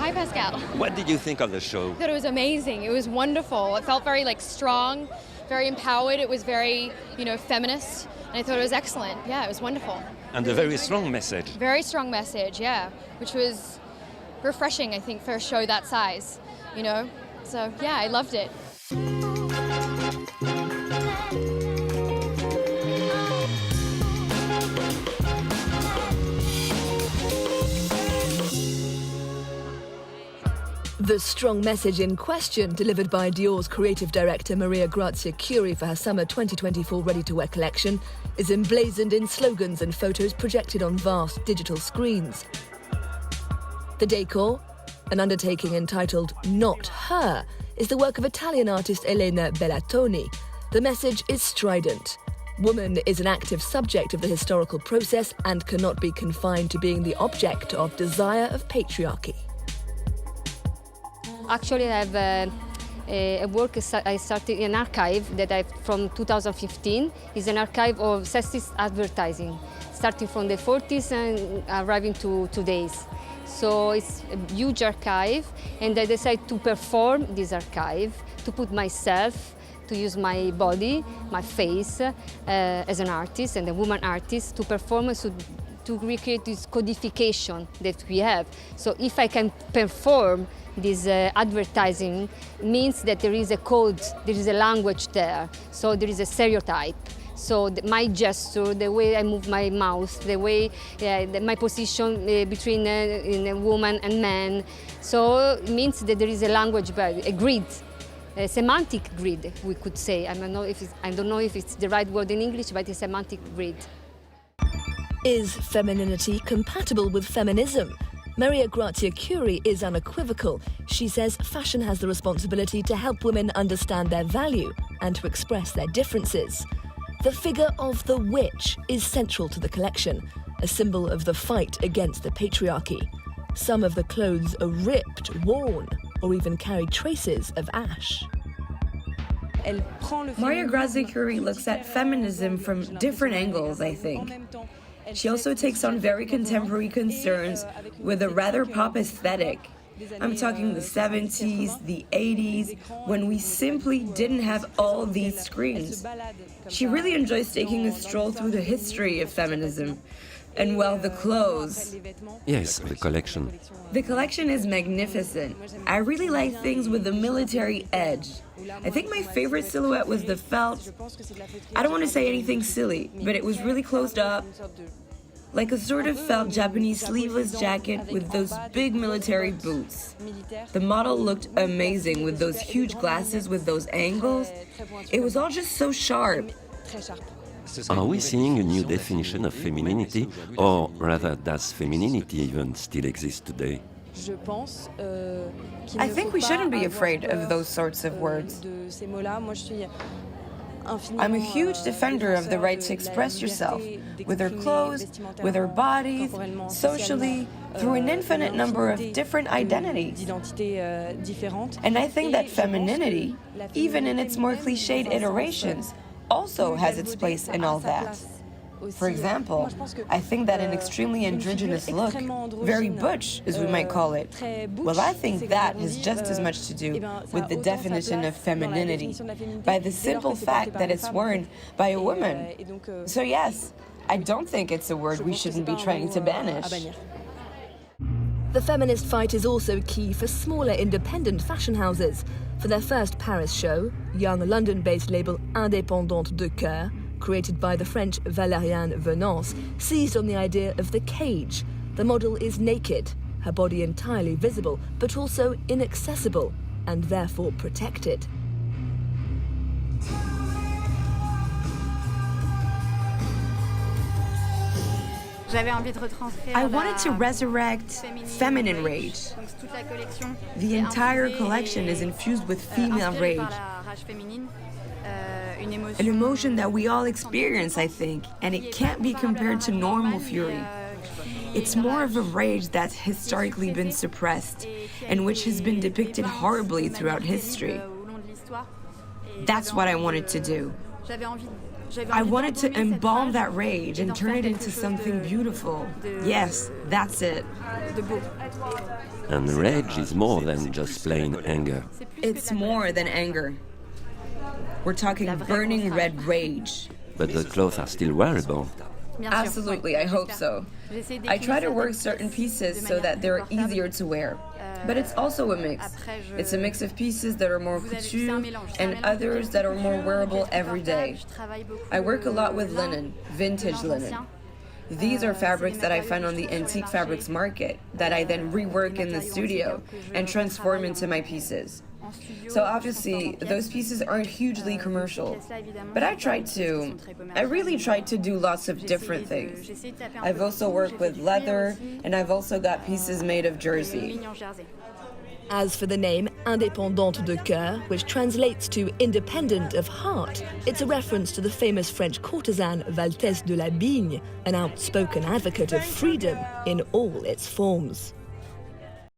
Hi, Pascal. What did you think of the show? I thought it was amazing. It was wonderful. It felt very strong, very empowered. It was very, feminist. And I thought it was excellent. Yeah, it was wonderful. And a very strong message. Very strong message, yeah. Which was refreshing, I think, for a show that size, So, yeah, I loved it. The strong message in question, delivered by Dior's creative director Maria Grazia Chiuri for her summer 2024 ready-to-wear collection, is emblazoned in slogans and photos projected on vast digital screens. The decor, an undertaking entitled Not Her, is the work of Italian artist Elena Bellatoni. The message is strident. Woman is an active subject of the historical process and cannot be confined to being the object of desire of patriarchy. Actually, I have a work I started an archive that I from 2015. Is an archive of sexist advertising, starting from the 40s and arriving to today's. So it's a huge archive, and I decided to perform this archive, to put myself, to use my body, my face, as an artist and a woman artist, to perform to recreate this codification that we have. So if I can perform this advertising, means that there is a code, there is a language there, so there is a stereotype. So my gesture, the way I move my mouth, the way my position between in a woman and man, so it means that there is a language, a grid, a semantic grid, we could say. I don't know if it's the right word in English, but it's a semantic grid. Is femininity compatible with feminism? Maria Grazia Chiuri is unequivocal. She says fashion has the responsibility to help women understand their value and to express their differences. The figure of the witch is central to the collection, a symbol of the fight against the patriarchy. Some of the clothes are ripped, worn, or even carry traces of ash. Maria Grazia Chiuri looks at feminism from different angles, I think. She also takes on very contemporary concerns with a rather pop aesthetic. I'm talking the 70s, the 80s, when we simply didn't have all these screens. She really enjoys taking a stroll through the history of feminism. And well, the clothes. Yes, the collection. The collection is magnificent. I really like things with a military edge. I think my favorite silhouette was the felt. I don't want to say anything silly, but it was really closed up, like a sort of felt Japanese sleeveless jacket with those big military boots. The model looked amazing with those huge glasses with those angles. It was all just so sharp. Are we seeing a new definition of femininity, or rather, does femininity even still exist today? I think we shouldn't be afraid of those sorts of words. I'm a huge defender of the right to express yourself, with her clothes, with her bodies, socially, through an infinite number of different identities. And I think that femininity, even in its more cliched iterations, also has its place in all that. For example, I think that an extremely androgynous look, very butch as we might call it, well, I think that has just as much to do with the definition of femininity, by the simple fact that it's worn by a woman. So yes, I don't think it's a word we shouldn't be trying to banish. The feminist fight is also key for smaller independent fashion houses. For their first Paris show, young London-based label Indépendante de Cœur, created by the French Valériane Venance, seized on the idea of the cage. The model is naked, her body entirely visible, but also inaccessible, and therefore protected. I wanted to resurrect feminine rage. The entire collection is infused with female rage. An emotion that we all experience, I think, and it can't be compared to normal fury. It's more of a rage that's historically been suppressed and which has been depicted horribly throughout history. That's what I wanted to do. I wanted to embalm that rage and turn it into something beautiful. Yes, that's it. And rage is more than just plain anger. It's more than anger. We're talking burning red rage. But the clothes are still wearable. Absolutely, I hope so. I try to work certain pieces so that they're easier to wear. But it's also a mix. It's a mix of pieces that are more couture and others that are more wearable every day. I work a lot with linen, vintage linen. These are fabrics that I find on the antique fabrics market that I then rework in the studio and transform into my pieces. So obviously, those pieces aren't hugely commercial, but I really tried to do lots of different things. I've also worked with leather, and I've also got pieces made of jersey. As for the name Indépendante de Cœur, which translates to independent of heart, it's a reference to the famous French courtesan Valtesse de la Bigne, an outspoken advocate of freedom in all its forms.